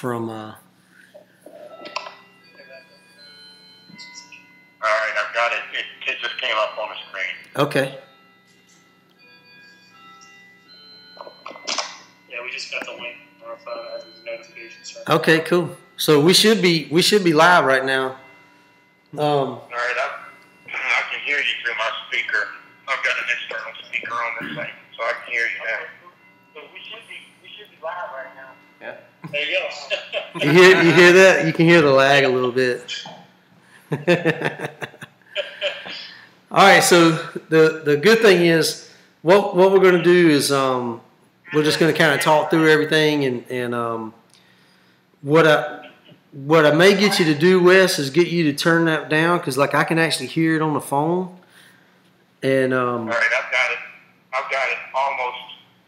from. All right, I've got it. It just came up on the screen. Okay. Yeah, we just got the link on our phone as his notifications. Okay, cool. So we should be live right now. All right, I can hear you through my speaker. I've got an external speaker on this thing, so I can hear you now. So we should be live right now. Yeah. There you go. You hear that? You can hear the lag a little bit. All right. So the good thing is what we're going to do is we're just going to kind of talk through everything and what I may get you to do, Wes, is get you to turn that down because like I can actually hear it on the phone. And all right, I've got it almost.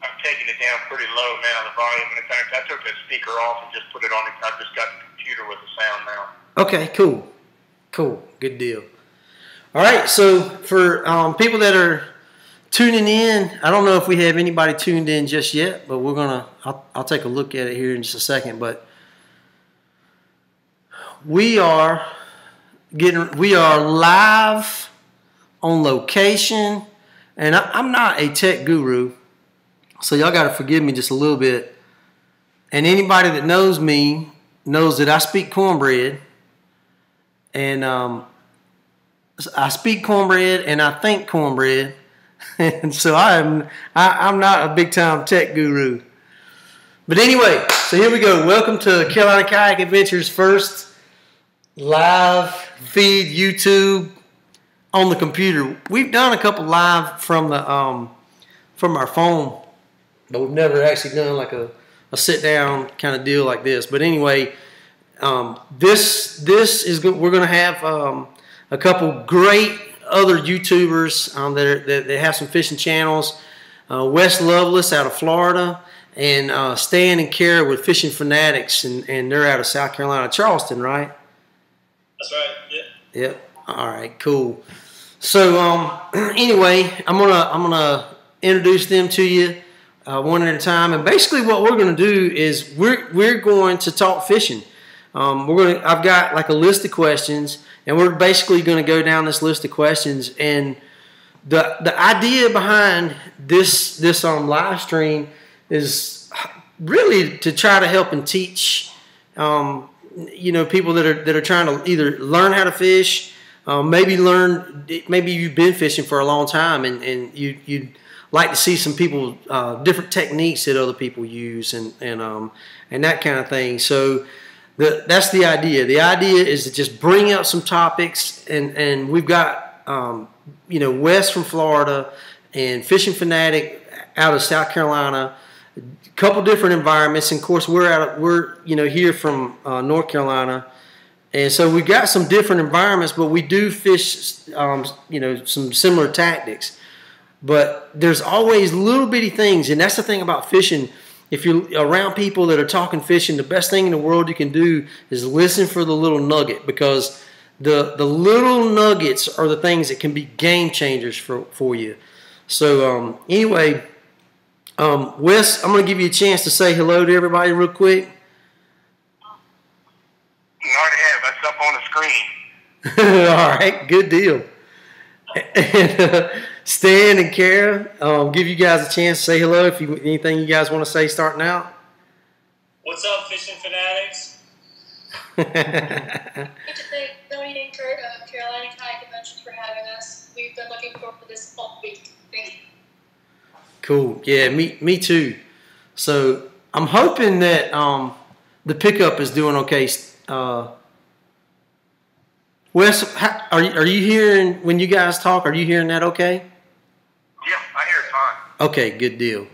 I'm taking it down pretty low now, the volume. And in fact, I took the speaker off and just put it on. I've just got the computer with the sound now. Okay, cool, good deal. All right, so for people that are tuning in, I don't know if we have anybody tuned in just yet, but I'll take a look at it here in just a second. But we are live on location, and I'm not a tech guru, so y'all got to forgive me just a little bit. And anybody that knows me knows that I speak cornbread, and I speak cornbread and I think cornbread, and so I'm not a big time tech guru. But anyway, so here we go. Welcome to Carolina Kayak Adventures' first live feed YouTube on the computer. We've done a couple live from our phone, but we've never actually done like a sit down kind of deal like this. But anyway, this is good. We're going to have a couple great other YouTubers that have some fishing channels. Wes Lovelace out of Florida, and Stan and Kara with Fishing Fanatics, and they're out of South Carolina, Charleston, right? That's right. Yeah. Yep. All right. Cool. So anyway, I'm gonna introduce them to you one at a time, and basically what we're gonna do is we're going to talk fishing. I've got like a list of questions, and we're basically gonna go down this list of questions. And the idea behind this live stream is really to try to help and teach people that are trying to either learn how to fish. Maybe you've been fishing for a long time and you'd like to see some people, different techniques that other people use and that kind of thing. So that's the idea. The idea is to just bring up some topics, and we've got, Wes from Florida and Fishing Fanatic out of South Carolina, a couple different environments. And of course we're here from North Carolina. And so we've got some different environments, but we do fish, some similar tactics. But there's always little bitty things, and that's the thing about fishing. If you're around people that are talking fishing, the best thing in the world you can do is listen for the little nugget, because the little nuggets are the things that can be game changers for you. So anyway, Wes, I'm going to give you a chance to say hello to everybody real quick. You already have. That's up on the screen. All right, good deal. And Stan and Kara, give you guys a chance to say hello. If anything you guys want to say starting out. What's up, Fishing Fanatics? I'd like to thank Tony and Kurt of Carolina Kayak Adventures for having us. We've been looking forward to this all week. Thank you. Cool. Yeah, me too. So I'm hoping that the pickup is doing okay. Wes, are you hearing when you guys talk? Are you hearing that okay? Yeah, I hear it fine. Okay, good deal.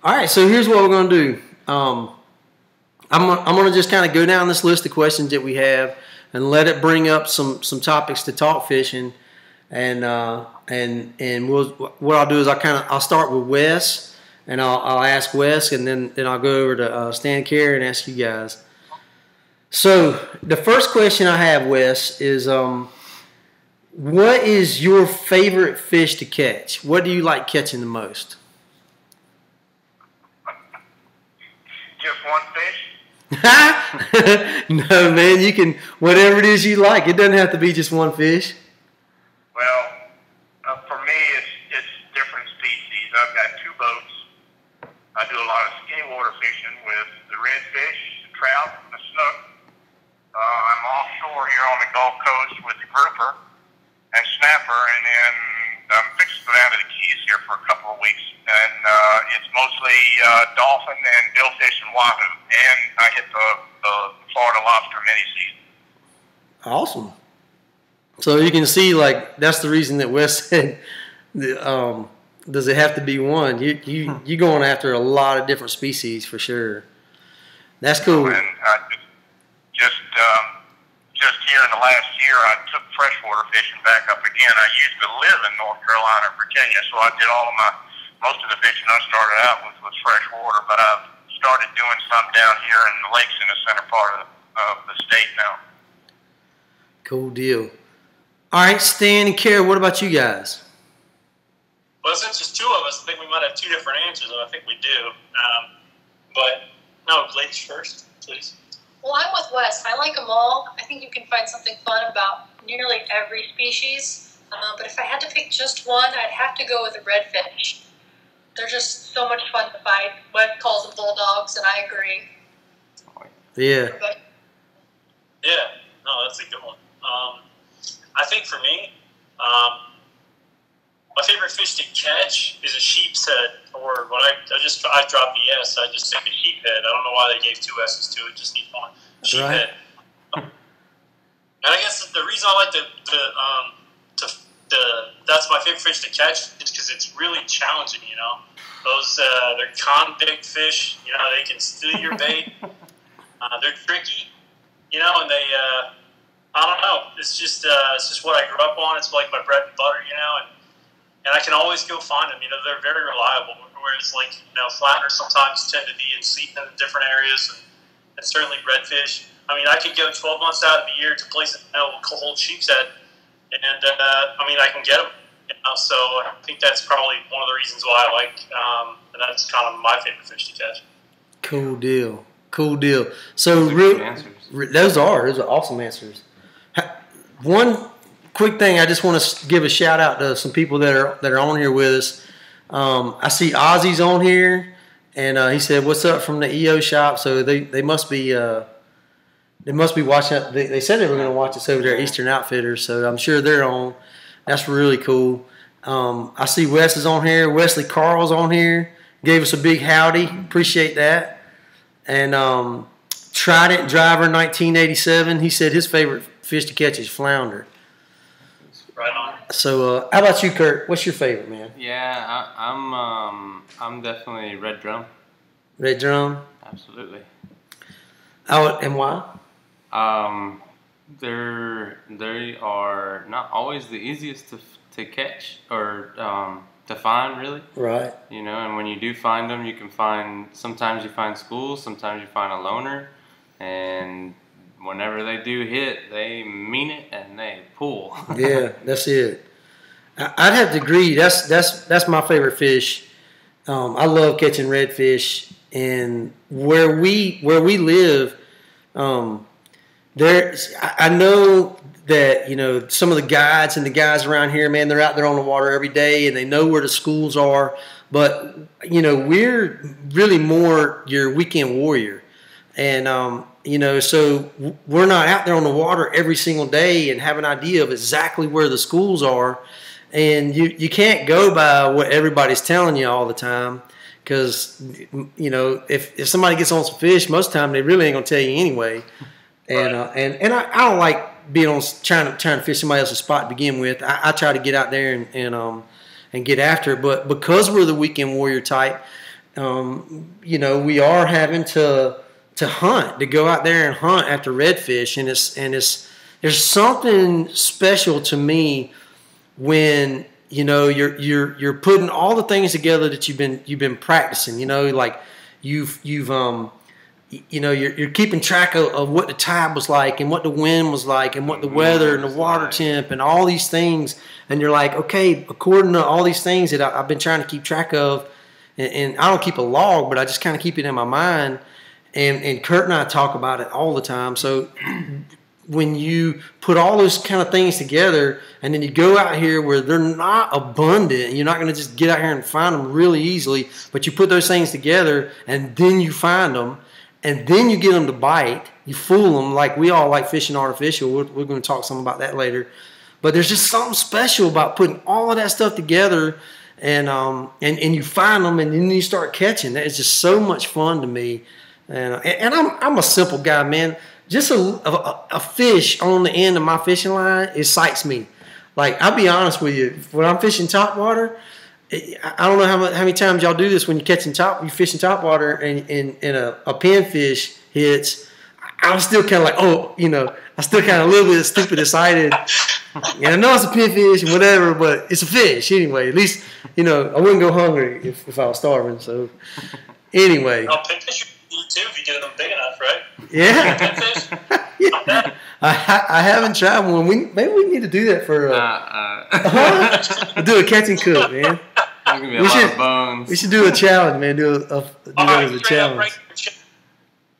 All right, so here's what we're gonna do. I'm gonna just kind of go down this list of questions that we have and let it bring up some topics to talk fishing, and what I'll do is I'll start with Wes, and I'll ask Wes, and then I'll go over to Stan Carey and ask you guys. So the first question I have, Wes, is what is your favorite fish to catch? What do you like catching the most? Just one fish? No, man, you can, whatever it is you like. It doesn't have to be just one fish. Well, for me, it's different species. I've got 2 boats. I do a lot of skinny water fishing with the redfish, the trout, and the snook. I'm offshore here on the Gulf Coast with the grouper and snapper, and then I'm fixing to go down to the Keys here for a couple of weeks. And it's mostly dolphin and billfish and wahoo. And I hit the Florida lobster mini-season. Awesome. So you can see, like, that's the reason that Wes said, does it have to be one? You're going after a lot of different species for sure. That's cool. And just here in the last year, I took freshwater fishing back up again. I used to live in North Carolina and Virginia, so I did most of the fishing I started out with was freshwater, but I've started doing some down here in the lakes in the center part of the state now. Cool deal. All right, Stan and Kara, what about you guys? Well, since there's 2 of us, I think we might have 2 different answers, and I think we do. But no, ladies first, please. Well, I'm with Wes. I like them all. I think you can find something fun about nearly every species. But if I had to pick just one, I'd have to go with the redfish. They're just so much fun to fight. Wes calls them bulldogs, and I agree. Yeah. Yeah, no, that's a good one. I think for me, my favorite fish to catch is a sheep's head, or when I dropped the S, I just think a sheep head. I don't know why they gave 2 S's to it, just need one. Sheep head. And I guess the reason I like that's my favorite fish to catch is because it's really challenging, you know. Those, they're convict fish, you know, they can steal your bait. They're tricky, you know, and they, I don't know, it's just what I grew up on. It's like my bread and butter, you know, and I can always go find them. You know, they're very reliable. Whereas, like, you know, flatteners sometimes tend to be in different areas, and certainly redfish. I mean, I could go 12 months out of the year to places that will hold sheep's head, and I mean, I can get them. You know, so I think that's probably one of the reasons why I like, and that's kind of my favorite fish to catch. Cool deal. Cool deal. So, those are awesome answers. One quick thing, I just want to give a shout out to some people that are on here with us. I see Ozzy's on here, and he said, "What's up from the EO shop?" So they must be watching. They said they were going to watch us over there at Eastern Outfitters, so I'm sure they're on. That's really cool. I see Wes is on here. Wesley Carl's on here. Gave us a big howdy. Appreciate that. And Trident Driver 1987. He said his favorite fish to catch is flounder. Right on. So, how about you, Kurt? What's your favorite, man? Yeah, I'm definitely red drum. Red drum. Absolutely. Oh, and why? They are not always the easiest to catch or to find, really. Right. You know, and when you do find them, sometimes you find schools, sometimes you find a loner, and whenever they do hit, they mean it and they pull. Yeah, that's it. I'd have to agree. That's my favorite fish. I love catching redfish, and where we live, I know that, you know, some of the guides and the guys around here, man, they're out there on the water every day and they know where the schools are. But, you know, we're really more your weekend warrior. And, you know, so we're not out there on the water every single day and have an idea of exactly where the schools are. And you can't go by what everybody's telling you all the time, because, you know, if somebody gets on some fish, most of the time they really ain't going to tell you anyway. And I don't like being on trying to fish somebody else's spot to begin with. I try to get out there and get after it. But because we're the weekend warrior type, you know, we are having to hunt, to go out there and hunt after redfish, and there's something special to me when, you know, you're putting all the things together that you've been practicing. You know, like you've you know, you're keeping track of what the tide was like and what the wind was like and what the weather and the water temp and all these things. And you're like, okay, according to all these things that I've been trying to keep track of, and I don't keep a log, but I just kind of keep it in my mind. and Kurt and I talk about it all the time. So when you put all those kind of things together, and then you go out here where they're not abundant, you're not going to just get out here and find them really easily, but you put those things together, and then you find them, and then you get them to bite. You fool them like we all like fishing artificial. We're going to talk some about that later. But there's just something special about putting all of that stuff together, and you find them, and then you start catching. It's just so much fun to me. And I'm a simple guy, man. Just a fish on the end of my fishing line, it excites me. Like, I'll be honest with you, when I'm fishing topwater, I don't know how many times y'all do this when you're fishing topwater and a pinfish hits. I'm still kind of like, I still kind of a little bit stupid excited. And I know it's a pinfish and whatever, but it's a fish anyway. At least, I wouldn't go hungry if I was starving. So, anyway. Pinfish you eat too if you get them big enough, right? Yeah. Pinfish? Yeah. I haven't tried one. Maybe we need to do that for we'll do a catch and cook, man. There's gonna be a lot of bones. We should do a challenge, man. Do that as a challenge.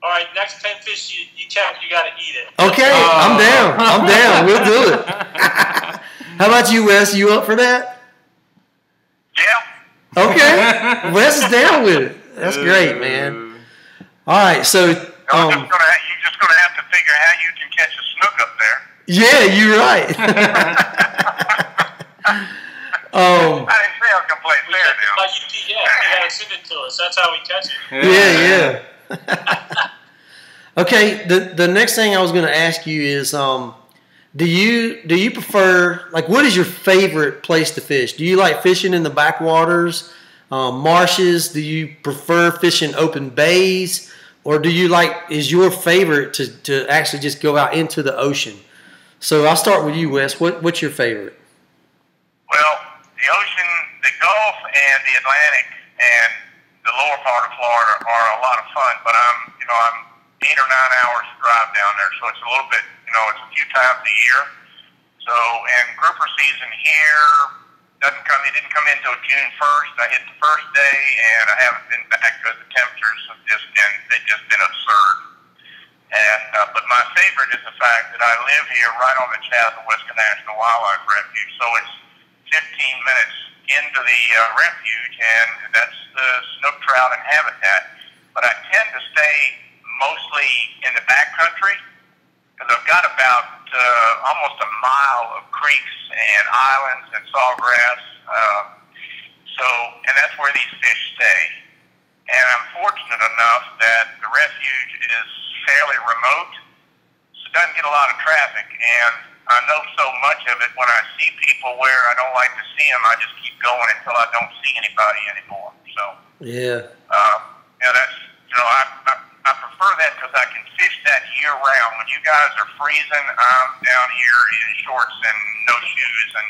All right, next pinfish you catch, you got to eat it. Okay, I'm down. We'll do it. How about you, Wes? You up for that? Yeah. Okay. Wes is down with it. That's great, man. All right, so you're just gonna have to figure how you can catch a snook up there. Yeah, you're right. I didn't say I was gonna play fair now. You gotta send it to us. That's how we catch it. Yeah. Okay, the next thing I was going to ask you is, do you prefer, like, what is your favorite place to fish? Do you like fishing in the backwaters, marshes? Do you prefer fishing open bays, or is your favorite to actually just go out into the ocean? So I'll start with you, Wes. What's your favorite? Well, the ocean, the Gulf, and the Atlantic, and the lower part of Florida are a lot of fun, but I'm 8 or 9 hours drive down there, so it's a little bit, it's a few times a year. So, and grouper season here it didn't come in until June 1st. I hit the first day, and I haven't been back because the temperatures have just been absurd. And, but my favorite is the fact that I live here right on the Chasm-Wesca National Wildlife Refuge, so it's 15 minutes into the refuge, and that's the snook, trout, and habitat. But I tend to stay mostly in the backcountry because I've got about almost a mile of creeks and islands and sawgrass. And that's where these fish stay. And I'm fortunate enough that the refuge is fairly remote, so it doesn't get a lot of traffic. And I know so much of it when I see people where I don't like to see them, I just keep going until I don't see anybody anymore. So that's I prefer that because I can fish that year round. When you guys are freezing, I'm down here in shorts and no shoes, and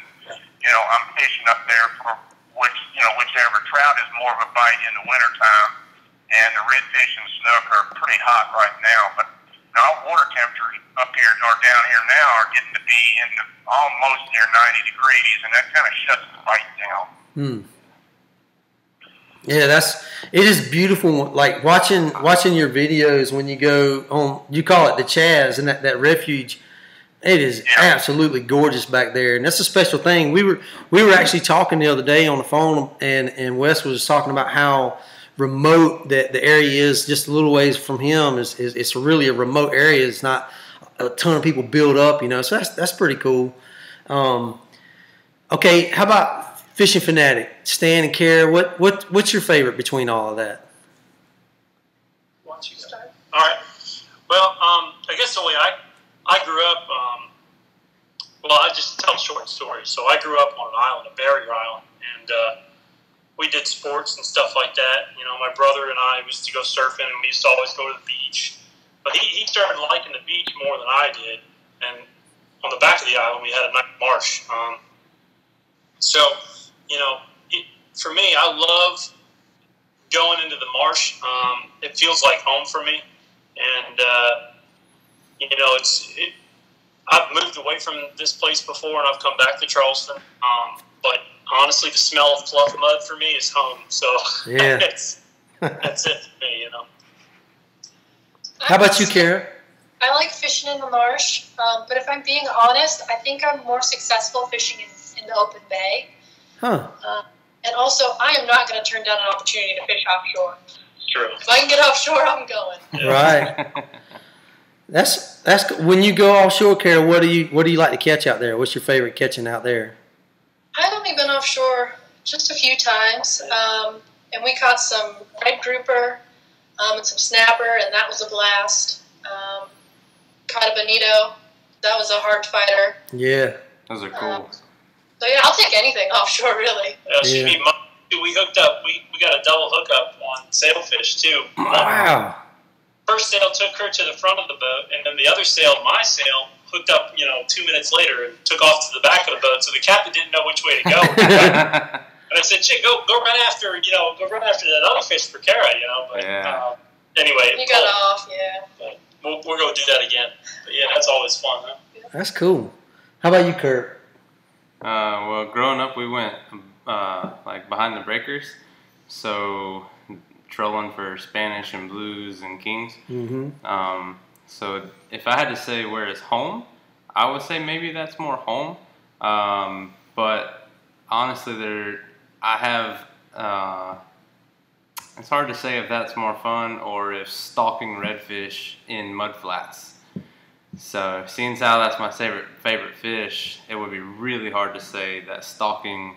I'm fishing up there for whichever. Trout is more of a bite in the wintertime, and the redfish and snook are pretty hot right now. But our water temperatures up here or down here now are getting to be in almost near 90 degrees, and that kind of shuts the bite down. Yeah, it is beautiful. Like watching your videos when you go on, you call it the Chaz and that refuge. It is absolutely gorgeous back there, and that's a special thing. We were actually talking the other day on the phone, and Wes was talking about how remote that the area is. Just a little ways from him it's really a remote area. It's not a ton of people build up, So that's pretty cool. Okay, how about Fishing Fanatic, Stan and Kara? What's your favorite between all of that? Why don't you start? All right. Well, I guess the way I grew up, I just tell short stories. So I grew up on an island, a barrier island, and we did sports and stuff like that. My brother and I used to go surfing, and we used to always go to the beach. But he started liking the beach more than I did, and on the back of the island we had a nice marsh. For me, I love going into the marsh. It feels like home for me, and I've moved away from this place before, and I've come back to Charleston. But honestly, the smell of fluff mud for me is home. So yeah, that's it for me. How about you, Kara? I like fishing in the marsh, but if I'm being honest, I think I'm more successful fishing in the open bay. Huh. And also, I am not going to turn down an opportunity to fish offshore. True. If I can get offshore, I'm going. Right. That's when you go offshore, Kara. What do you like to catch out there? What's your favorite catching out there? I've only been offshore just a few times, and we caught some red grouper and some snapper, and that was a blast. Caught a bonito. That was a hard fighter. Yeah. Those are cool. So yeah, I'll take anything offshore, really. Yeah. We hooked up. We got a double hookup on sailfish too. Wow. First sail took her to the front of the boat, and then the other sail, my sail, hooked up. 2 minutes later and took off to the back of the boat. So the captain didn't know which way to go. And I said, "Chick, go run after that other fish for Kara." But anyway, You got off, yeah. But we're going to do that again. But yeah, that's always fun, huh? That's cool. How about you, Kurt? Well, growing up, we went like behind the breakers, so trolling for Spanish and blues and kings. Mm-hmm. So if I had to say where is home, I would say maybe that's more home. But honestly, it's hard to say if that's more fun or if stalking redfish in mudflats. So seeing as how that's my favorite fish, it would be really hard to say that stalking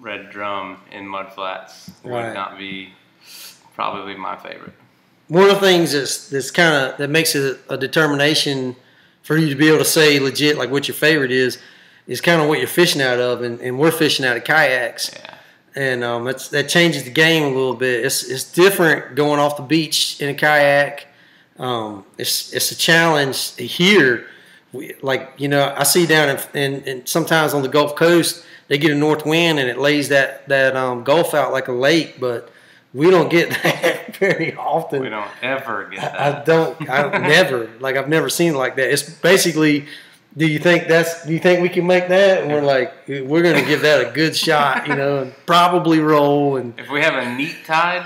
red drum in mudflats would not be probably my favorite. One of the things that makes it a determination for you to be able to say legit like what your favorite is kind of what you're fishing out of, and we're fishing out of kayaks. Yeah. And that changes the game a little bit. It's different going off the beach in a kayak. It's a challenge here. I see down in sometimes on the Gulf Coast they get a north wind and it lays that Gulf out like a lake, but we don't get that very often. We don't ever get that. I've never seen it like that. It's basically, do you think we can make that? And we're like, we're going to give that a good shot, and probably roll. And if we have a neat tide,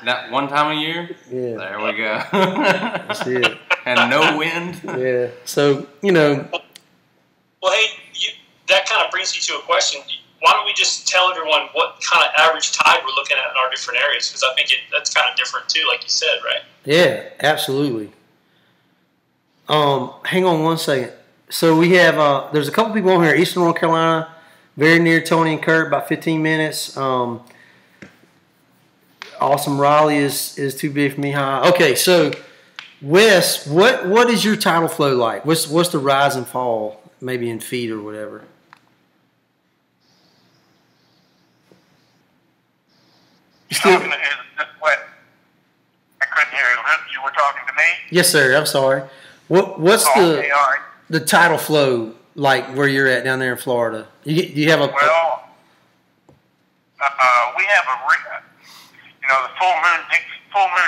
that one time a year, there we go. That's it. And no wind. Yeah. So, Well, hey, that kind of brings me to a question. Why don't we just tell everyone what kind of average tide we're looking at in our different areas? Because I think that's kind of different too, like you said, right? Yeah, absolutely. Hang on one second. So we have there's a couple people on here, Eastern North Carolina, very near Tony and Kurt, about 15 minutes. Awesome Raleigh is too big for me high. Okay, so Wes, what is your tidal flow like? What's the rise and fall, maybe in feet or whatever? Talking to what? I couldn't hear you. You were talking to me? Yes, sir. I'm sorry. What's the tidal flow like where you're at down there in Florida? Do you have a? Well, we have the full moon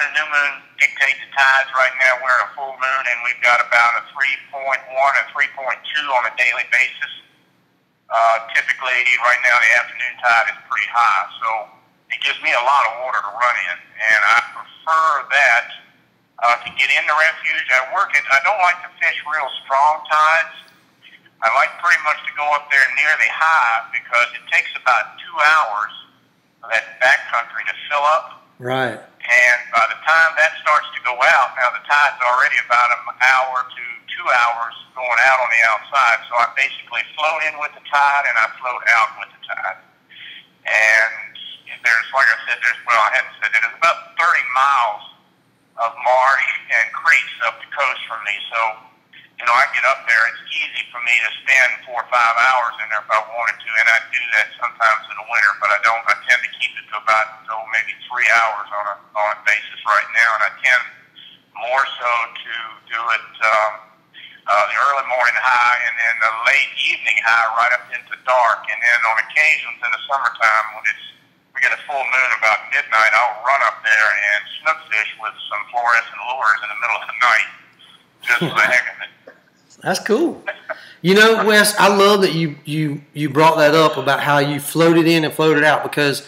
and new moon dictate the tides. Right now we're in a full moon and we've got about a 3.1 and 3.2 on a daily basis. Typically, right now the afternoon tide is pretty high, so it gives me a lot of water to run in, and I prefer that to get in the refuge. I don't like to fish real strong tides. I like pretty much to go up there near the high because it takes about 2 hours for that backcountry to fill up. Right. And by the time that starts to go out, now the tide's already about an hour to 2 hours going out on the outside, so I basically float in with the tide and I float out with the tide. And there's, like I said, I hadn't said it, there's about 30 miles of marsh and creeks up the coast from me. So, I get up there, it's easy for me to spend 4 or 5 hours in there if I wanted to, and I do that sometimes in the winter, but I don't. I tend to keep it to about, maybe 3 hours on a basis right now, and I tend more so to do it the early morning high and then the late evening high right up into dark, and then on occasions in the summertime when we get a full moon about midnight, I'll run up there and snook fish with some fluorescent lures in the middle of the night, just for the heck of it. That's cool. Wes, I love that you brought that up about how you floated in and floated out, because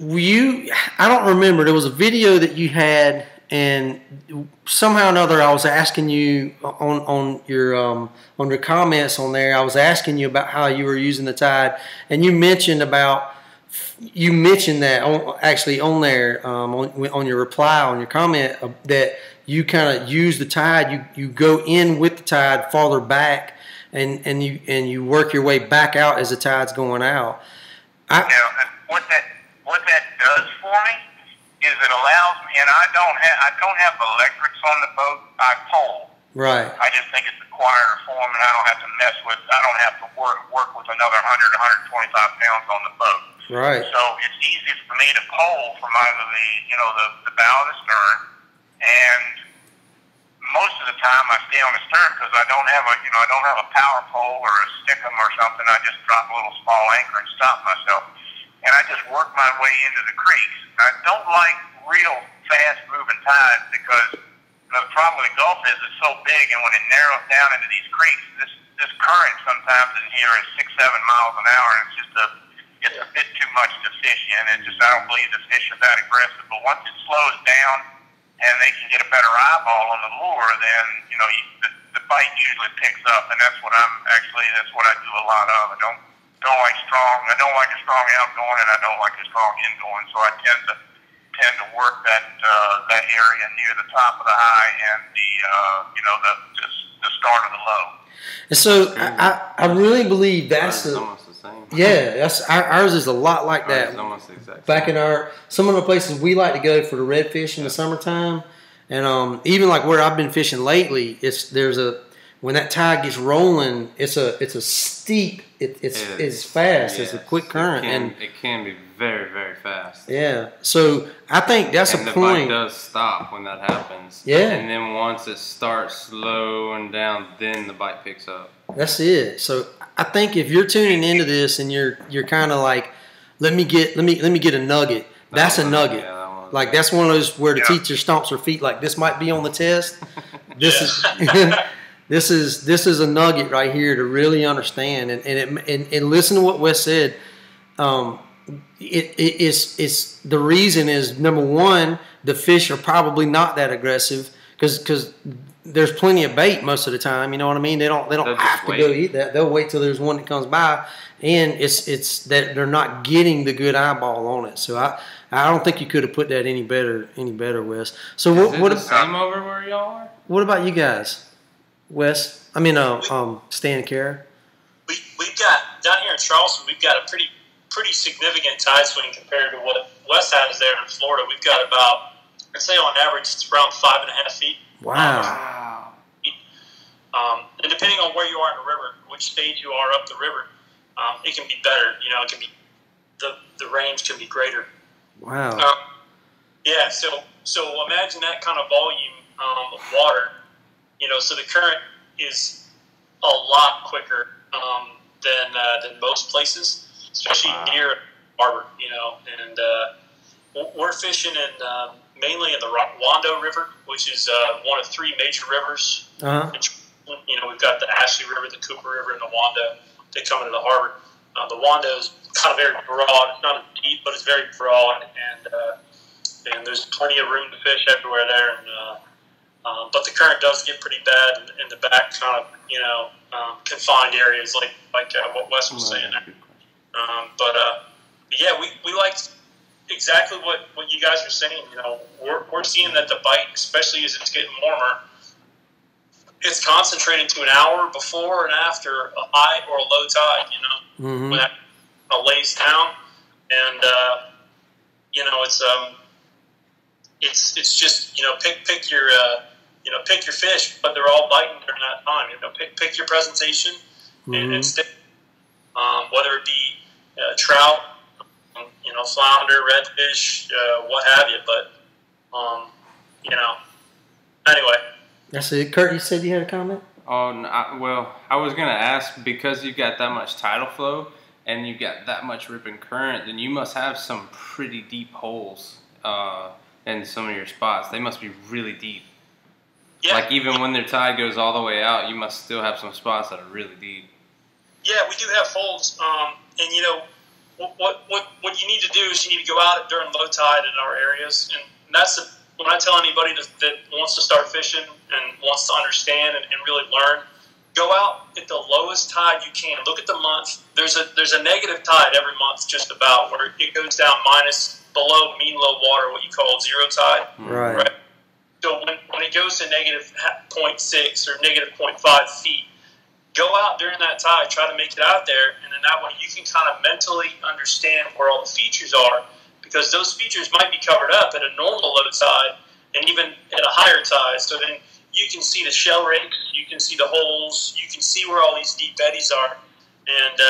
I don't remember. There was a video that you had, and somehow or another, I was asking you on your comments on there. I was asking you about how you were using the tide, and you mentioned that on there on your reply on your comment that you kind of use the tide. You go in with the tide farther back, and you work your way back out as the tide's going out. What that does for me is it allows me, and I don't have electrics on the boat. I pole. Right. I just think it's a quieter form, and I don't have to I don't have to work with another 100, 125 pounds on the boat. Right. So it's easy for me to pole from either the bow or the stern, and most of the time I stay on the stern because I don't have a power pole or a stickum or something. I just drop a little small anchor and stop myself. And I just work my way into the creeks. I don't like real fast-moving tides because the problem with the Gulf is it's so big, and when it narrows down into these creeks, this current sometimes in here is 6-7 miles an hour, and it's a bit too much to fish in. And I don't believe the fish are that aggressive. But once it slows down and they can get a better eyeball on the lure, then the bite usually picks up, and that's what I do a lot of. I don't like a strong outgoing, and I don't like a strong ingoing. So I tend to work that area near the top of the high and the start of the low. And so I really believe that's almost the same. Yeah, that's ours is a lot like that. It's almost exact. Back in some of the places we like to go for the redfish in the summertime, and even like where I've been fishing lately, when that tide gets rolling, it's a steep. It's fast. Yes. It's a quick current, and it can be very, very fast. Yeah. So I think that's and a the point. Bite does stop when that happens. Yeah. And then once it starts slowing down, then the bite picks up. That's it. So I think if you're tuning into this and you're kind of like, let me get a nugget. That's a nugget. Yeah, like that's one of those where the teacher stomps her feet. Like this might be on the test. This is. This is a nugget right here to really understand and listen to what Wes said. It's the reason is, number one, the fish are probably not that aggressive because there's plenty of bait most of the time. You know what I mean? They don't have to go eat that. They'll wait till there's one that comes by, and it's that they're not getting the good eyeball on it. So I don't think you could have put that any better, Wes. So what the same over where y'all are? What about you guys? Wes, Stan and Kara. We've got down here in Charleston. We've got a pretty significant tide swing compared to what Wes has there in Florida. We've got about, I'd say on average, it's around 5.5 feet. Wow. And depending on where you are in the river, which stage you are up the river, it can be better. It can be the range can be greater. Wow. Yeah. So imagine that kind of volume of water. So the current is a lot quicker than most places, especially near harbor. And we're fishing mainly in the Wando River, which is one of 3 major rivers. Uh-huh. We've got the Ashley River, the Cooper River, and the Wando. They come into the harbor. The Wando is kind of very broad. It's not as deep, but it's very broad, and there's plenty of room to fish everywhere there. But the current does get pretty bad in the back kind of, confined areas like what Wes was saying there. But we like exactly what you guys are saying. We're seeing that the bite, especially as it's getting warmer, it's concentrated to an hour before and after a high or a low tide, mm-hmm. when that lays down. And, it's just, pick your fish, but they're all biting during that time. Pick your presentation mm-hmm. and stick, whether it be trout, flounder, redfish, what have you. But, anyway. That's it. Kurt, you said you had a comment? Oh, no, I was going to ask, because you got that much tidal flow and you got that much ripping current, then you must have some pretty deep holes in some of your spots. They must be really deep. Yeah. Like even when their tide goes all the way out, you must still have some spots that are really deep. Yeah, we do have holes. And, what you need to do is you need to go out during low tide in our areas, and that's when I tell anybody that wants to start fishing and wants to understand and really learn, go out at the lowest tide you can. Look at the month. There's a negative tide every month, just about, where it goes down below mean low water, what you call zero tide. Right. So when it goes to negative 0.6 or negative 0.5 feet, go out during that tide, try to make it out there, and then that way you can kind of mentally understand where all the features are, because those features might be covered up at a normal low tide and even at a higher tide. So then you can see the shell rakes, you can see the holes, you can see where all these deep eddies are. And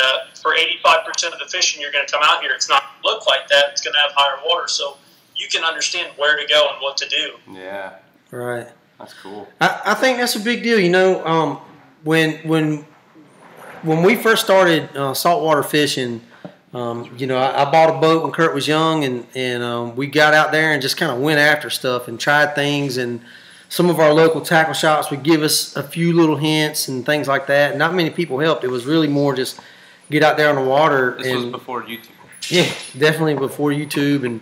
for 85% of the fishing you're going to come out here, it's not going to look like that. It's going to have higher water, so you can understand where to go and what to do. Yeah. Right. That's cool. I think that's a big deal. You know, when we first started saltwater fishing, you know, I bought a boat when Kurt was young, and we got out there and just kind of went after stuff and tried things. And some of our local tackle shops would give us a few little hints and things like that. Not many people helped. It was really more just get out there on the water. This was before YouTube. Yeah, definitely before YouTube, and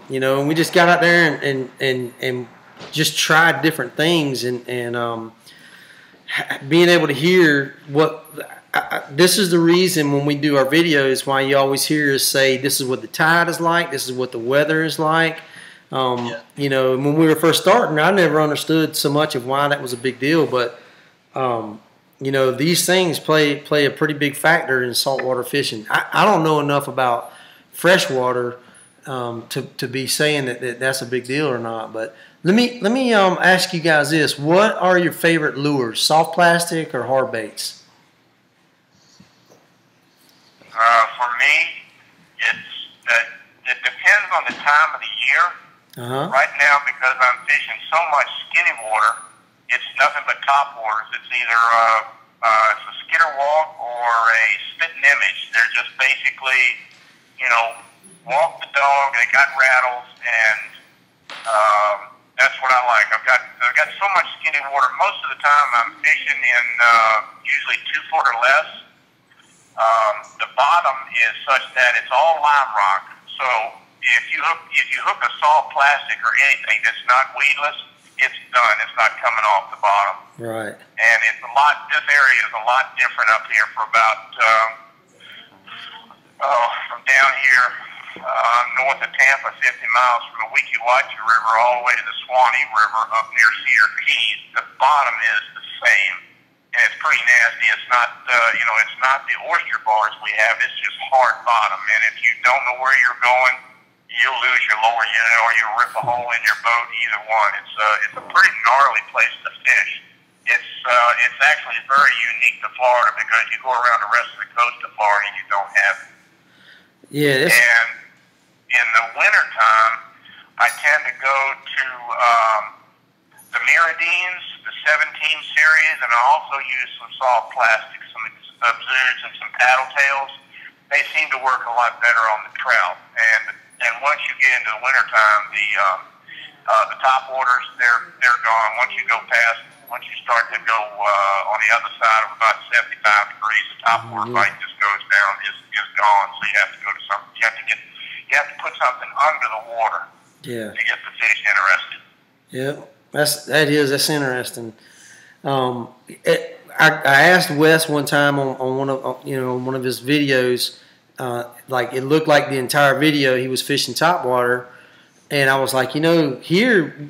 you know, and we just got out there and just tried different things, and being able to hear what. This is the reason when we do our videos why you always hear us say this is what the tide is like, this is what the weather is like. You know, when we were first starting, I never understood so much of why that was a big deal, but you know, these things play a pretty big factor in saltwater fishing. I don't know enough about freshwater to be saying that's a big deal or not, but let me ask you guys this: what are your favorite lures, soft plastic or hard baits? For me, it depends on the time of the year. Right now, because I'm fishing so much skinny water, it's nothing but top waters. It's either it's a skitter walk or a spitting image. They're just basically, you know, walk the dog. They got rattles, and that's what I like. I've got so much skinny water. Most of the time, I'm fishing in usually 2 foot or less. The bottom is such that it's all lime rock. So if you hook a soft plastic or anything that's not weedless, it's done. It's not coming off the bottom. Right. And it's a lot. This area is a lot different up here for about from down here north of Tampa, 50 miles from the Weeki-Wachee River all the way to the Swanee River up near Cedar Keys. The bottom is the same. And it's pretty nasty. It's not, you know, it's not the oyster bars we have. It's just hard bottom. And if you don't know where you're going, you'll lose your lower unit or you'll rip a hole in your boat. Either one. It's a pretty gnarly place to fish. It's actually very unique to Florida because you go around the rest of the coast of Florida and you don't have it. Yeah. And in the wintertime, I tend to go to the Miradines, the 17 series, and I also use some soft plastics, some Absurds and some paddle tails. They seem to work a lot better on the trout. And once you get into the wintertime, the top waters, they're gone. Once you start to go on the other side of about 75 degrees, the top water bite just goes down, is gone. So you have to go to something. You have to put something under the water. Yeah. To get the fish interested. Yeah. That's interesting. I asked Wes one time on one of his videos, like it looked like the entire video he was fishing topwater, and I was like, you know, here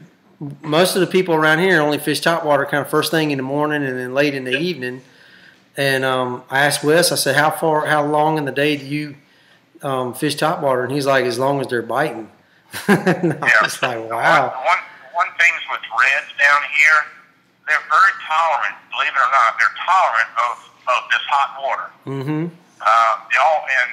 most of the people around here only fish topwater kind of first thing in the morning and then late in the evening. And I asked Wes, I said, how long in the day do you fish topwater? And he's like, as long as they're biting. And I was like, wow. One thing with reds down here, they're very tolerant, believe it or not. They're tolerant of this hot water. Mm-hmm. And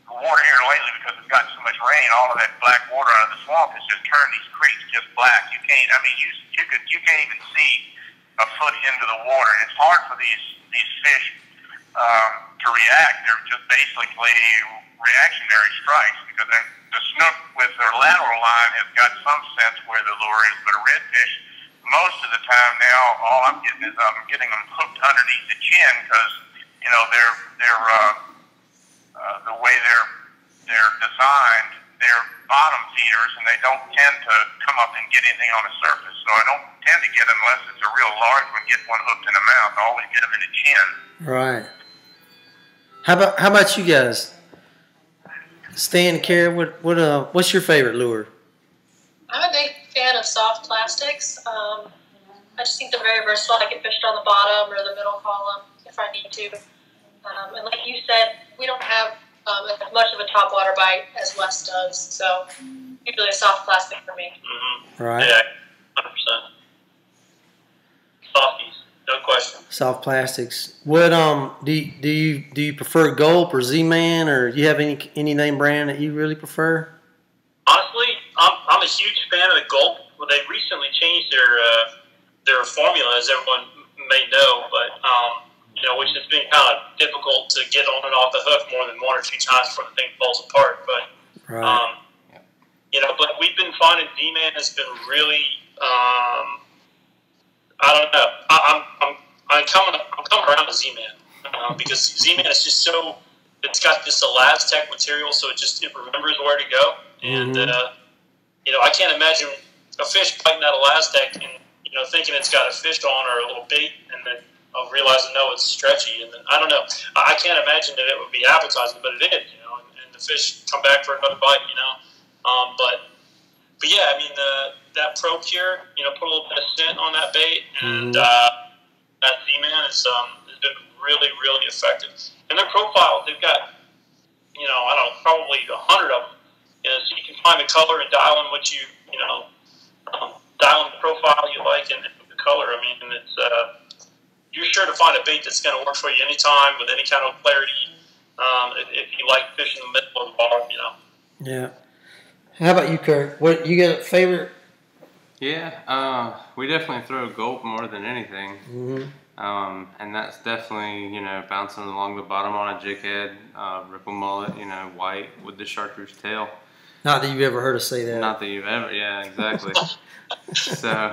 the water here lately, because it's gotten so much rain, all of that black water out of the swamp has just turned these creeks just black. You can't. I mean, you can't even see a foot into the water. And it's hard for these fish to react. They're just basically reactionary strikes because the snook with their lateral line has got some sense where the lure is, but a redfish, most of the time now, all I'm getting is I'm getting them hooked underneath the chin because, you know, they're the way they're designed, they're bottom feeders, and they don't tend to come up and get anything on the surface. So I don't tend to get, unless it's a real large one, get one hooked in the mouth. I always get them in the chin. Right. How about you guys? Stan, Kara, what's your favorite lure? I'm a big fan of soft plastics. I just think they're very versatile. I can fish it on the bottom or the middle column if I need to. And like you said, we don't have as much of a top water bite as Wes does, so usually a soft plastic for me. Mm-hmm. Right. Yeah, 100%. Softies, no question. Soft plastics. What do you prefer Gulp or Z-Man, or do you have any name brand that you really prefer? Honestly, I'm a huge fan of the Gulp. Well, they recently changed their formula, as everyone may know, but which has been kind of difficult to get on and off the hook more than 1 or 2 times before the thing falls apart. But right. But we've been finding Z-Man has been really. I don't know. I'm coming around to Z-Man because Z-Man is just so. It's got this Elastec material, so it remembers where to go. And I can't imagine a fish biting that Elastec and thinking it's got a fish on or a little bait, and then I'll realize no, it's stretchy, and then I don't know. I can't imagine that it would be appetizing, but it is, and the fish come back for another bite, But yeah, I mean that Pro Cure, put a little bit of scent on that bait, and that Z-Man has been really, really effective. And their profile, they've got, I don't know, probably 100 of them. So you can find the color and dial in what dial in the profile you like and the color. I mean, and it's you're sure to find a bait that's going to work for you anytime with any kind of clarity. If you like fishing in the middle of the bar, Yeah. How about you, Kurt? What you got a favorite? Yeah, we definitely throw Gulp more than anything. Mm-hmm. And that's definitely, bouncing along the bottom on a jig head, ripple mullet, white with the chartreuse tail. Not that you've ever heard us say that. Not that you've ever, yeah, exactly. So,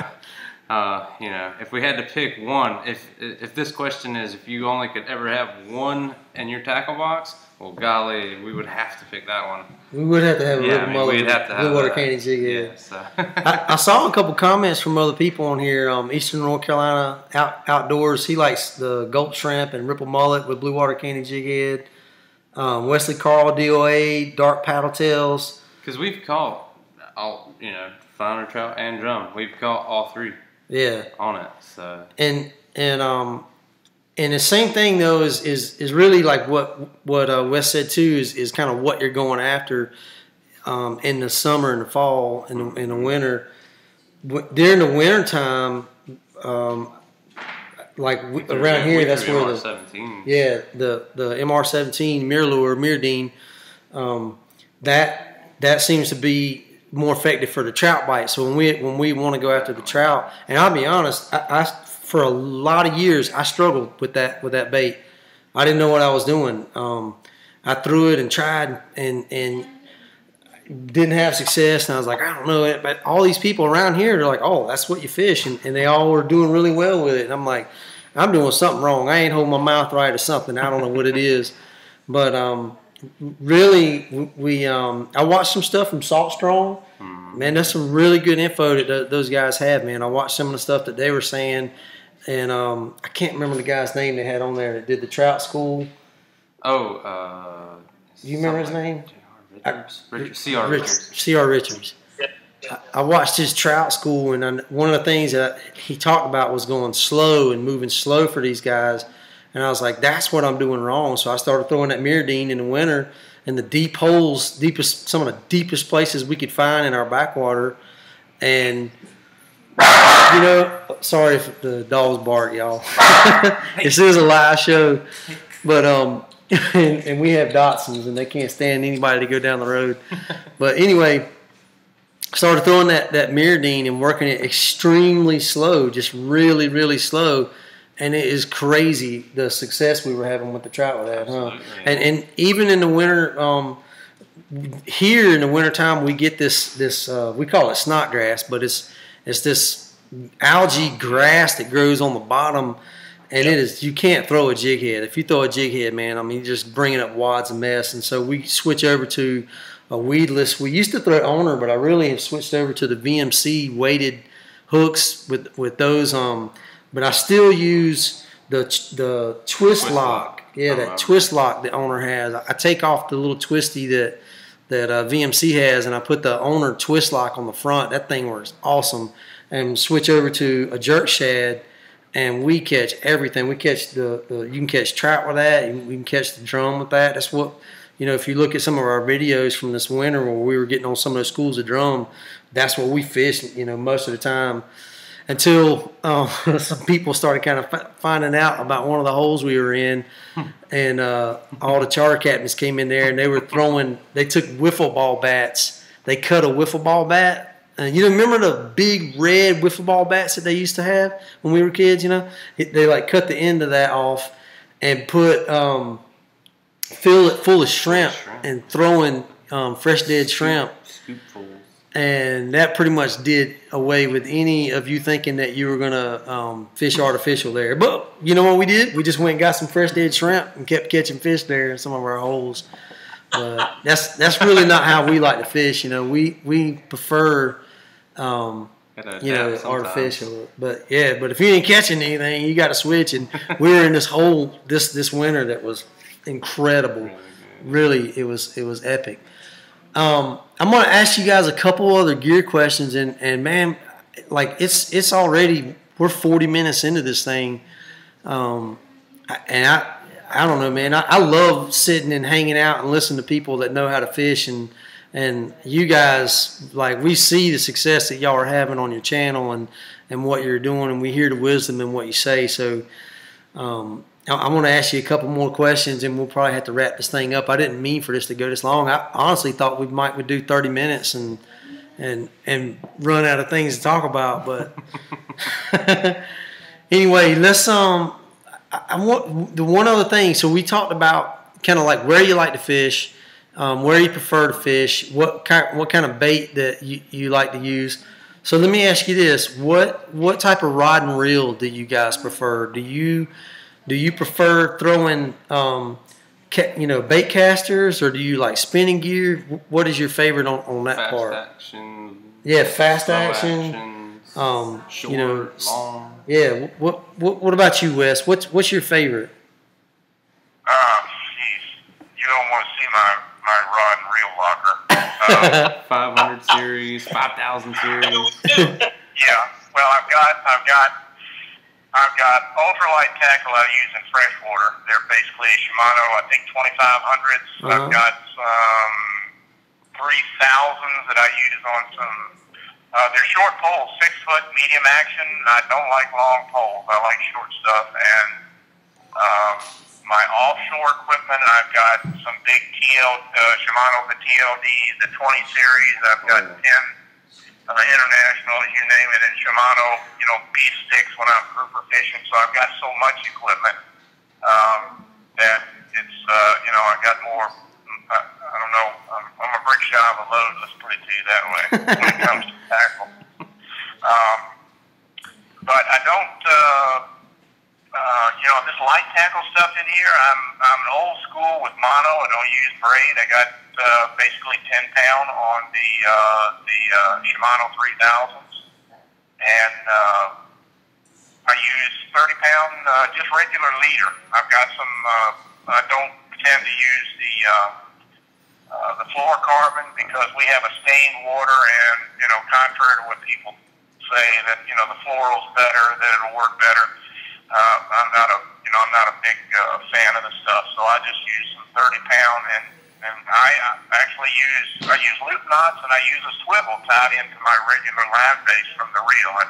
if we had to pick one, if this question is if you only could ever have one in your tackle box, well, golly, we would have to pick that one. We would have to have a ripple mullet. We'd have to have Blue water candy jig head. Yeah, so. I saw a couple comments from other people on here. Eastern North Carolina Outdoors. He likes the Gulp shrimp and ripple mullet with blue water candy jig head. Wesley Carl DOA dark paddle tails. Because we've caught all, flounder trout and drum. We've caught all 3. Yeah. On it. So. And the same thing though is really like what Wes said too is kind of what you're going after in the summer and the fall and in the winter. During the winter time, around here, that's where the MR17 Mirror that seems to be more effective for the trout bite. So when we want to go after the trout, and I'll be honest, I for a lot of years I struggled with that bait. I didn't know what I was doing. I threw it and tried and didn't have success, and I was like, I don't know it. But all these people around here, they're like, oh, that's what you fish, and they all were doing really well with it. And I'm like, I'm doing something wrong. I ain't holding my mouth right or something. I don't know what it is. But really, I watched some stuff from Salt Strong. Man, that's some really good info that those guys have, man. I watched some of the stuff that they were saying, and I can't remember the guy's name they had on there that did the trout school. Oh, do you remember his name? C.R. Richards. C.R. Richards. I watched his trout school, and one of the things that he talked about was going slow and moving slow for these guys. And I was like, that's what I'm doing wrong. So I started throwing that Mirrodine in the winter in the deep holes, some of the deepest places we could find in our backwater. And, sorry if the dogs bark, y'all. This is a live show. But, and we have Datsuns, and they can't stand anybody to go down the road. But anyway, started throwing that Mirrodine and working it extremely slow, just really, really slow. And it is crazy the success we were having with the trout with that, huh? And even in the winter, here in the wintertime, we get this we call it snotgrass, but it's this algae grass that grows on the bottom, And it is, you can't throw a jig head. If you throw a jig head, man, I mean, you're just bringing up wad's a mess. And so we switch over to a weedless. We used to throw owner, but I really have switched over to the VMC weighted hooks with those. But I still use the twist lock. Yeah, that twist lock the owner has. I take off the little twisty that VMC has, and I put the owner twist lock on the front. That thing works awesome. And switch over to a jerk shad. And we catch everything. We catch you can catch trout with that. We can catch the drum with that. That's what, if you look at some of our videos from this winter where we were getting on some of those schools of drum, that's what we fished, most of the time. Until some people started kind of finding out about one of the holes we were in. And all the charter captains came in there and they took wiffle ball bats. They cut a wiffle ball bat. You remember the big red wiffle ball bats that they used to have when we were kids? They like cut the end of that off and fill it full of shrimp and throwing fresh dead shrimp. And that pretty much did away with any of you thinking that you were gonna fish artificial there. But you know what we did? We just went and got some fresh dead shrimp and kept catching fish there in some of our holes. But that's really not how we like to fish. We prefer artificial. But if you ain't catching anything, you got to switch. And we were in this hole this winter that was incredible. Really, it was epic. I'm gonna ask you guys a couple other gear questions, and man, like it's already, we're 40 minutes into this thing, and I don't know, man. I love sitting and hanging out and listening to people that know how to fish, and you guys, like, we see the success that y'all are having on your channel and what you're doing, and we hear the wisdom in what you say. So I want to ask you a couple more questions, and we'll probably have to wrap this thing up. I didn't mean for this to go this long. I honestly thought we would do 30 minutes and run out of things to talk about, but anyway, let's I want the one other thing. So we talked about kind of like where you like to fish, where you prefer to fish, what kind of bait that you like to use. So let me ask you this: what type of rod and reel do you guys prefer? Do you prefer throwing bait casters, or do you like spinning gear? What is your favorite on that part? Fast action. Yeah, fast action. Short, long. Yeah. What about you, Wes? What's your favorite? Jeez, you don't want to see my rod and reel locker. 500 series, 5,000 series. Yeah. Well, I've got ultralight tackle I use in freshwater. They're basically Shimano, I think 2500s. I've got some 3000s that I use on some. They're short poles, 6 foot, medium action. I don't like long poles. I like short stuff. And my offshore equipment, I've got some big Shimano, the TLD, the 20 series. I've got 10 international, you name it, and Shimano, beef sticks when I'm grouper fishing. So I've got so much equipment that it's, I got more. I don't know. I'm a brick shy of a load. Let's put it to you that way when it comes to tackle. But I don't. This light tackle stuff in here. I'm an old school with mono. I don't use braid. I got basically 10 pound on the Shimano 3000s, and I use 30 pound just regular leader. I've got some. I don't tend to use the fluorocarbon because we have a stained water, and contrary to what people say that the fluoro's better, that it'll work better. I'm not a big fan of the stuff, so I just use some 30 pound, and I actually use loop knots, and I use a swivel tied into my regular line base from the reel. I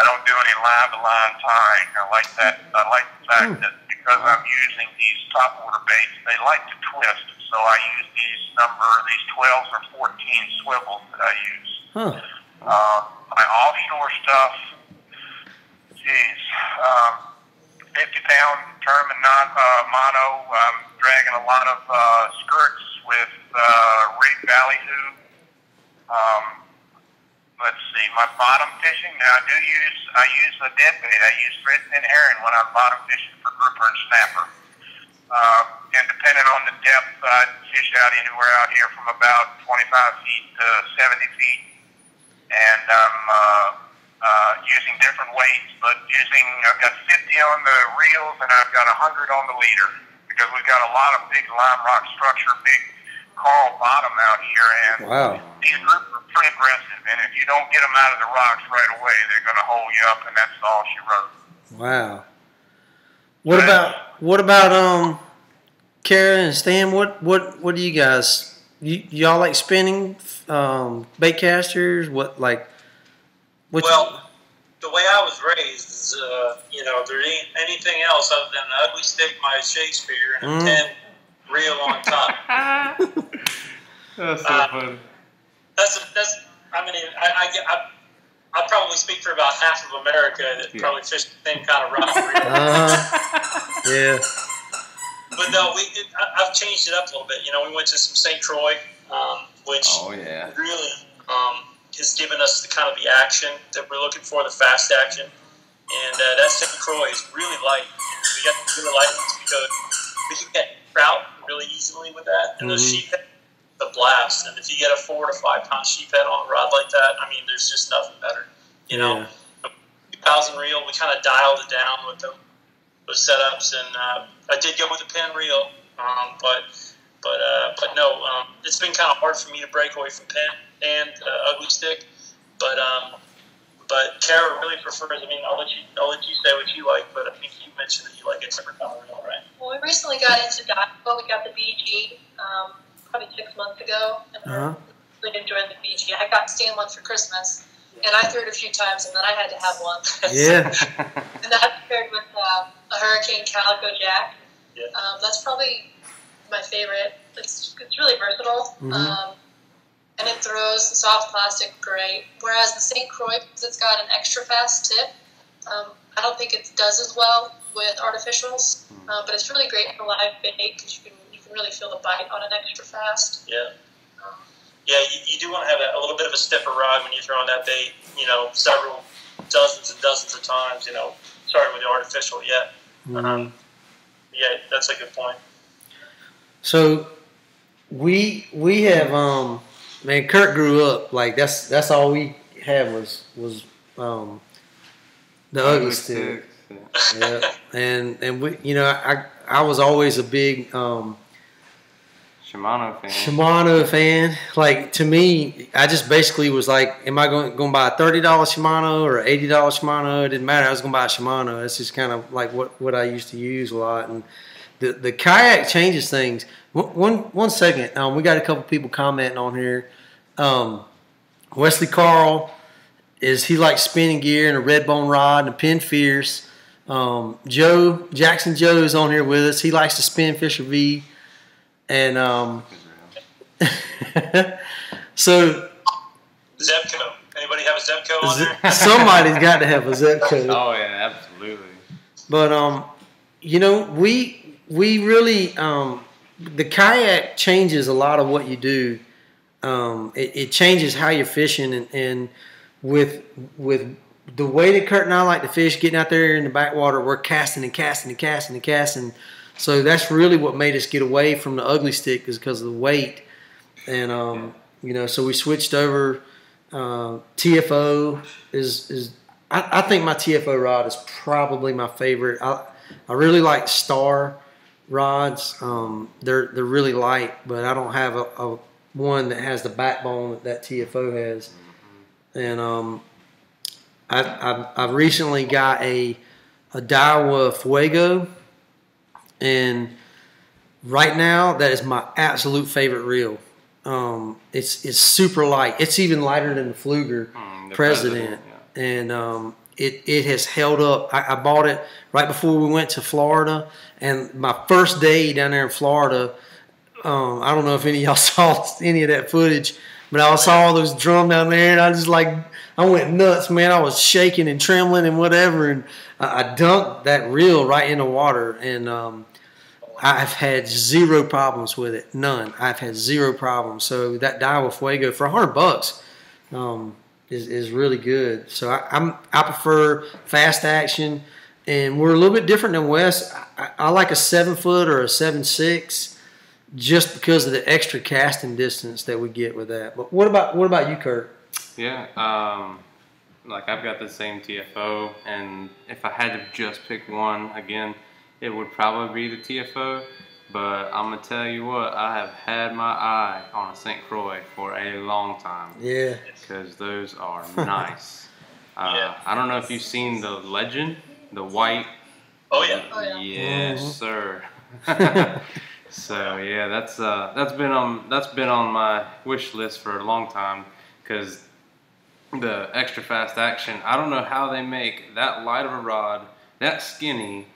don't do any line to line tying. I like that. I like the fact that because I'm using these topwater baits, they like to twist. So I use these 12s or 14 swivels that I use. My offshore stuff, 50 pound term and not mono. I'm dragging a lot of skirts with rig valley hoop. let's see, my bottom fishing. Now I use a dead bait. I use thread fin herring when I'm bottom fishing for grouper and snapper. And depending on the depth, I fish out anywhere out here from about 25 feet to 70 feet. And I'm using different weights, but I've got 50 on the reels and I've got 100 on the leader because we've got a lot of big lime rock structure, big coral bottom out here. And these groups are pretty aggressive. And if you don't get them out of the rocks right away, they're going to hold you up, and that's all she wrote. Wow. What about Kara and Stan? What do you guys? Y'all like spinning bait casters? Well, the way I was raised is, there ain't anything else other than an ugly stick by Shakespeare and a 10 reel on top. That's so funny. I probably speak for about half of America that probably fish the same kind of rock reel. Yeah. But no, I've changed it up a little bit. We went to some St. Croix, which really has given us the kind of the action that we're looking for, the fast action. And that St. Croix is really light. We got the really light ones because we can get trout really easily with that. And those sheephead, the blast. And if you get a 4 to 5 pound sheephead on a rod like that, I mean, there's just nothing better. 2,000 reel, we kind of dialed it down with those setups, and I did go with a pin reel, but no, it's been kind of hard for me to break away from pin and ugly stick, but Kara really prefers. I mean, I'll let you say what you like, but I think you mentioned that you like a different kind of reel, right? Well, we recently got into Dodgeball. We got the BG probably 6 months ago, and we're really enjoying the BG. I got Stan one for Christmas, and I threw it a few times, and then I had to have one. Yeah. And that's paired with a Hurricane Calico Jack. Yeah. That's probably my favorite. It's really versatile. And it throws the soft plastic great. Whereas the St. Croix, because it's got an extra fast tip, I don't think it does as well with artificials. But it's really great for live bait because you can really feel the bite on an extra fast. Yeah. You do want to have a little bit of a stiffer rod when you're throwing that bait, several dozens and dozens of times, starting with the artificial. Yeah, that's a good point. So we have man, Kurt grew up like that's all we had was the ugly stick. Yeah, and we I was always a big Shimano fan. Like, to me, I just basically was like, am I going to buy a $30 Shimano or $80 Shimano? It didn't matter. I was going to buy a Shimano. That's just kind of like what I used to use a lot. And the kayak changes things. One second. We got a couple people commenting on here. Wesley Carl he likes spinning gear and a red bone rod and a pin fierce. Jackson Joe is on here with us. He likes to spin Fisher V. And so Zebco. Anybody have a Zebco on there? Somebody's got to have a Zebco. Oh yeah, absolutely. But we really the kayak changes a lot of what you do. It changes how you're fishing, and with the way that Kurt and I like to fish, getting out there in the backwater, we're casting and casting and casting and casting. So that's really what made us get away from the ugly stick, is because of the weight. And so we switched over. TFO is I think my TFO rod is probably my favorite. I really like Star rods. They're really light, but I don't have a one that has the backbone that TFO has. And I recently got a Daiwa Fuego. And right now, that is my absolute favorite reel. It's super light. It's even lighter than the Fluger President. Yeah. And it has held up. I bought it right before we went to Florida. And my first day down there in Florida, I don't know if any of y'all saw any of that footage, but I saw all those drum down there, and I went nuts, man. I was shaking and trembling and whatever. And I dunked that reel right in the water. And I've had zero problems with it. None. I've had zero problems. So that Daiwa Fuego for $100, is really good. So I prefer fast action, and we're a little bit different than Wes. I like a 7-foot or a 7.6 just because of the extra casting distance that we get with that. But what about you, Kurt? Yeah, like I've got the same TFO, and if I had to just pick one again, it would probably be the TFO. But I'm gonna tell you what, I have had my eye on a St. Croix for a long time. Yeah, because those are nice. I don't know if you've seen the Legend, the white. Oh yeah. Yes, sir. So yeah, that's been on my wish list for a long time because the extra fast action. I don't know how they make that light of a rod, that skinny,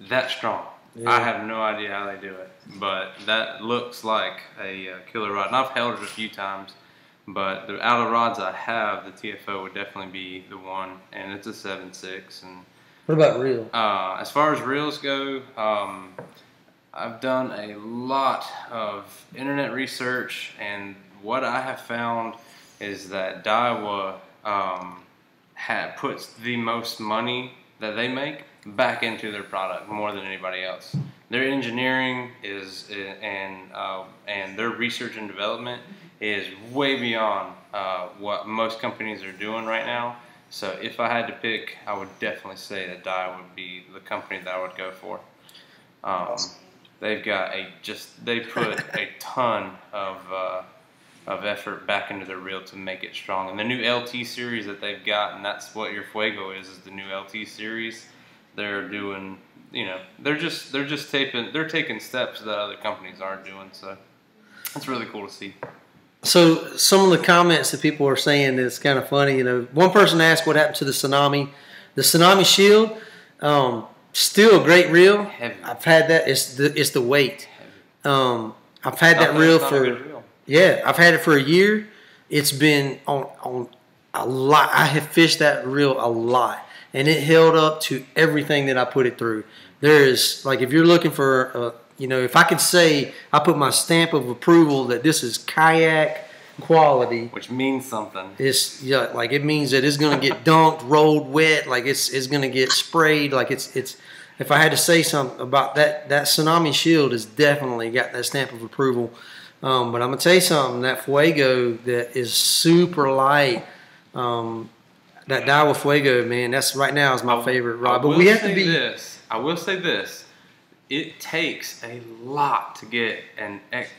that strong. Yeah. I have no idea how they do it, but that looks like a killer rod. And I've held it a few times, but the out of rods I have, the TFO would definitely be the one, and it's a 7.6. And what about reel? As far as reels go, I've done a lot of internet research, and what I have found is that Daiwa puts the most money that they make back into their product more than anybody else. Their engineering and their research and development is way beyond what most companies are doing right now. So if I had to pick, I would definitely say that Daiwa would be the company that I would go for. They've got they put a ton of effort back into their reel to make it strong. And the new LT series that they've got, and that's what your Fuego is the new LT series. They're doing, they're taking steps that other companies aren't doing. So it's really cool to see. So some of the comments that people are saying is kind of funny. One person asked what happened to the Tsunami. The Tsunami Shield, still a great reel. Heavy. I've had that. It's the weight. I've had that reel I've had it for a year. It's been on a lot. I have fished that reel a lot, and it held up to everything that I put it through. There is, like, if you're looking for, if I could say, I put my stamp of approval that this is kayak quality. Which means something. It's, like, it means that it's going to get dunked, rolled wet, like it's going to get sprayed. Like, it's. If I had to say something about that Tsunami Shield has definitely got that stamp of approval. But I'm going to tell you something, that Fuego that is super light, that Daiwa Fuego, man, that's right now is my favorite rod. But we have to be. I will say this. It takes a lot to get an IP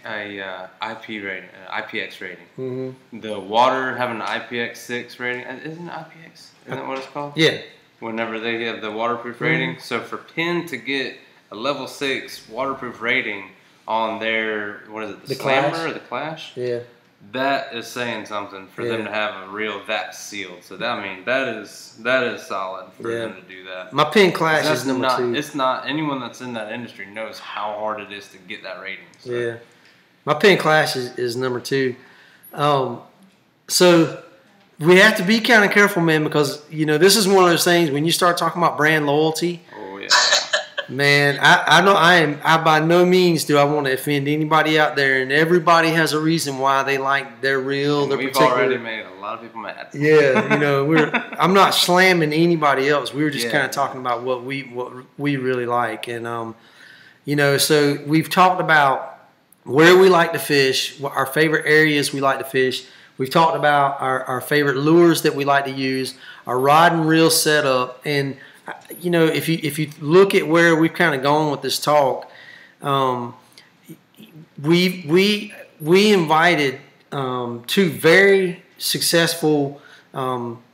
rating, an IPX rating. Mm-hmm. The water having an IPX6 rating, isn't it IPX? Isn't that what it's called? Yeah. Whenever they have the waterproof rating. So for Penn to get a level 6 waterproof rating on their, what is it, the Slammer or the Clash? Yeah. That is saying something for them to have a reel that sealed. So that is solid for them to do that. My Penn Clash is number 2. It's not, anyone that's in that industry knows how hard it is to get that rating. So. Yeah. My Penn Clash is number 2. So we have to be kind of careful, man, because this is one of those things when you start talking about brand loyalty. Oh yeah. Man, I by no means do I want to offend anybody out there, and everybody has a reason why they like their reel. We've already made a lot of people mad. Yeah, I'm not slamming anybody else. We were just kind of talking about what we really like, and so we've talked about where we like to fish, what our favorite areas we like to fish. We've talked about our favorite lures that we like to use, our rod and reel setup, and if you look at where we've kind of gone with this talk, we invited 2 very successful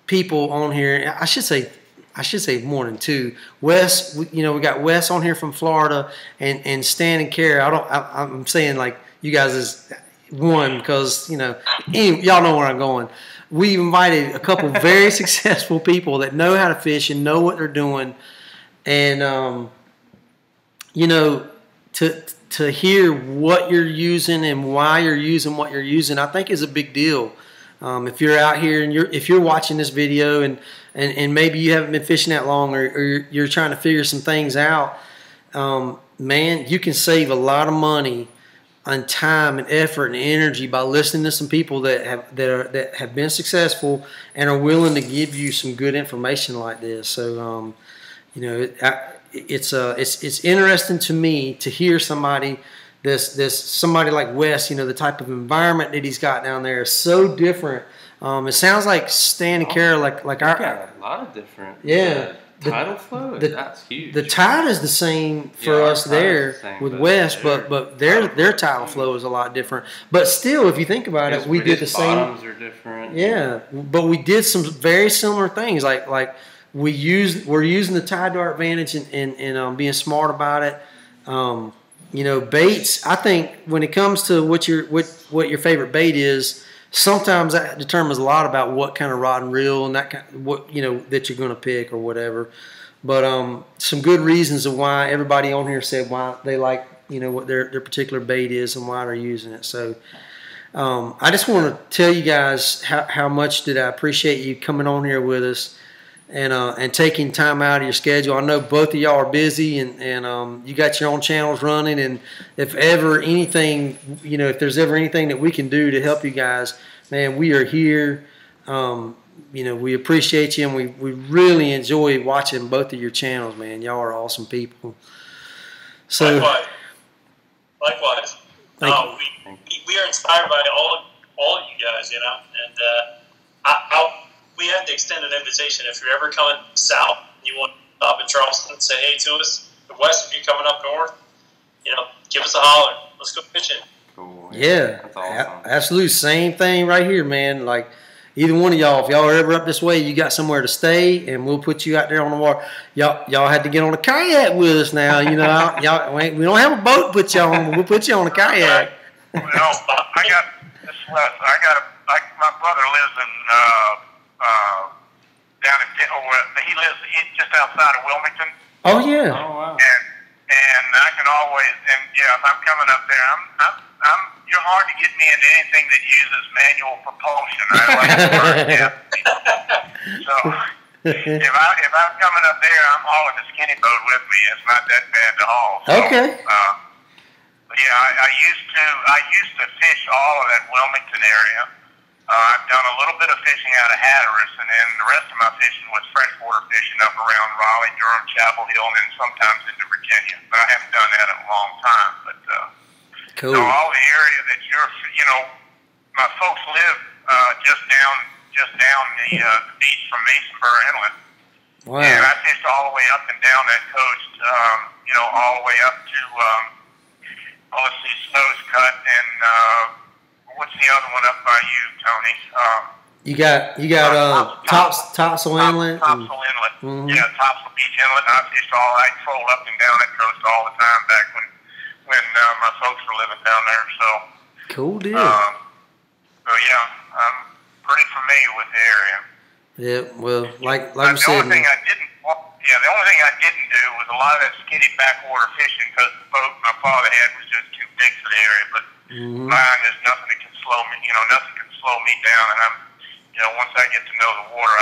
people on here. I should say more than 2. Wes, we got Wes on here from Florida, and Stan and Kara. I'm saying like you guys is one because y'all know where I'm going. We invited a couple very successful people that know how to fish and know what they're doing, and to hear what you're using and why you're using what you're using, I think is a big deal. If you're out here and if you're watching this video and maybe you haven't been fishing that long or you're trying to figure some things out, man, you can save a lot of money and time and effort and energy by listening to some people that have been successful and are willing to give you some good information like this. So you know, it's interesting to me to hear somebody somebody like Wes. You know, the type of environment that he's got down there is so different. It sounds like Stan and Kara, like our got a lot of different. Yeah. Tidal flow, that's huge. The tide is the same for us there with West, but their tidal flow is a lot different. But still, if you think about it, we did the same. Bottoms are different. Yeah, but we did some very similar things. Like we're using the tide to our advantage and being smart about it. You know, baits. I think when it comes to what your favorite bait is, sometimes that determines a lot about what kind of rod and reel and that kind of, what that you're going to pick or whatever. But some good reasons of why everybody on here said why they like what their particular bait is and why they're using it. So I just want to tell you guys how much did I appreciate you coming on here with us and taking time out of your schedule. I know both of y'all are busy and you got your own channels running, and if ever anything, if there's ever anything that we can do to help you guys, man, we are here. We appreciate you, and we really enjoy watching both of your channels, man. Y'all are awesome people. So likewise. We are inspired by all of you guys, and we have to extend an invitation. If you're ever coming south and you want to stop in Charleston, say hey to us. The West, if you're coming up north, give us a holler. Let's go fishing. Cool. Yeah, that's awesome. Absolute same thing right here, man. Like either one of y'all, if y'all are ever up this way, you got somewhere to stay, and we'll put you out there on the water. Y'all had to get on a kayak with us now. Y'all we don't have a boat to put you on. We'll put you on a kayak. Well, my brother lives in down in he lives just outside of Wilmington. Oh yeah. Oh wow. And I can always if I'm coming up there, you're hard to get me into anything that uses manual propulsion. I like to work, So if I'm coming up there, I'm hauling the skinny boat with me. It's not that bad to haul. So, okay. I used to fish all of that Wilmington area. I've done a little bit of fishing out of Hatteras, and then the rest of my fishing was freshwater fishing up around Raleigh, Durham, Chapel Hill, and then sometimes into Virginia. But I haven't done that in a long time. But cool. So all the area that my folks live just down the beach from Masonburg Inlet. Wow. And I fished all the way up and down that coast, all the way up to Snow's Cut and what's the other one up by you, Tony? You got Topsail Inlet. Topsail Inlet. Mm-hmm. Yeah, Topsail Beach Inlet. I fished I trolled up and down that coast all the time back when my folks were living down there. So cool deal. So yeah, I'm pretty familiar with the area. Yeah, well, like we said. The only thing I didn't do was a lot of that skinny backwater fishing because the boat my father had was just too big for the area. But mine is nothing that can slow me. Nothing can slow me down. And I'm, once I get to know the water,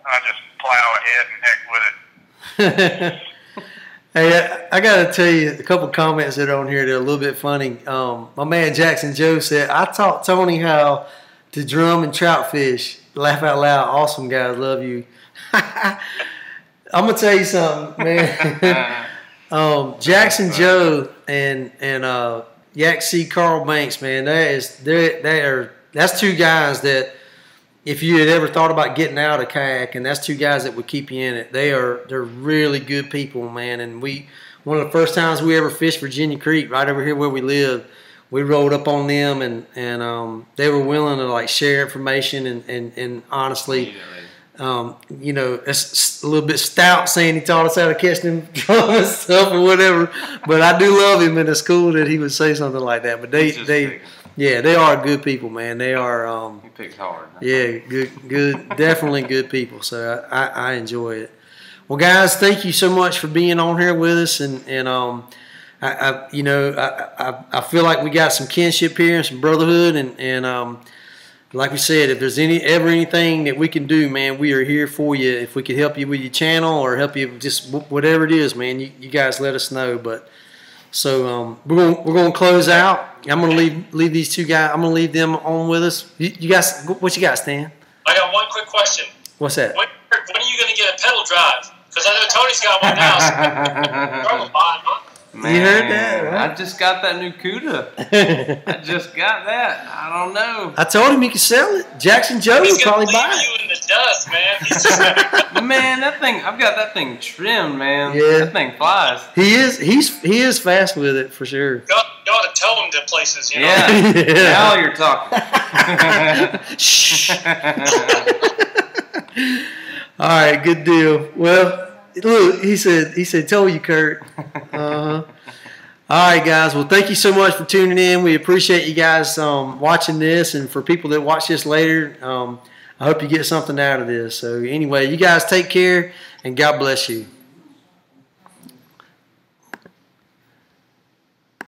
I just plow ahead and heck with it. Hey, I got to tell you a couple comments that are on here that are a little bit funny. My man Jackson Joe said, I taught Tony how to drum and trout fish. Laugh out loud. Awesome, guys. Love you. I'm going to tell you something, man. Jackson Joe and Yak C. Carl Banks, man, that's two guys that if you had ever thought about getting out of kayak, and that's two guys that would keep you in it. They're really good people, man. And one of the first times we ever fished Virginia Creek, right over here where we live, we rolled up on them, and they were willing to share information and honestly, it's a little bit stout saying he taught us how to catch them drum and stuff or whatever. But I do love him, and it's cool that he would say something like that. But they are good people, man. They are. He picks hard. Yeah, good, definitely good people. So I enjoy it. Well, guys, thank you so much for being on here with us, and I feel like we got some kinship here and some brotherhood, and like we said, if there's anything that we can do, man, we are here for you. If we can help you with your channel or help you just whatever it is, man, you guys let us know. But So we're gonna close out. I'm gonna leave these two guys. I'm gonna leave them on with us. You guys, what you got, Stan? I got one quick question. What's that? When are you going to get a pedal drive? Because I know Tony's got one now. So Man, you heard that, right? I just got that new CUDA. I just got that. I don't know. I told him he could sell it. Jackson Joe would probably buy it. He's going to leave you in the dust, man. He's just Man, that thing, I've got that thing trimmed, man. Yeah. That thing flies. He is fast with it for sure. you ought to tow him to places, you know? Yeah. Yeah. Now you're talking. Shh. All right, good deal. Well, look, he said, tell you, Kurt. All right, guys. Well, thank you so much for tuning in. We appreciate you guys watching this, and for people that watch this later, I hope you get something out of this. So anyway, you guys take care, and God bless you.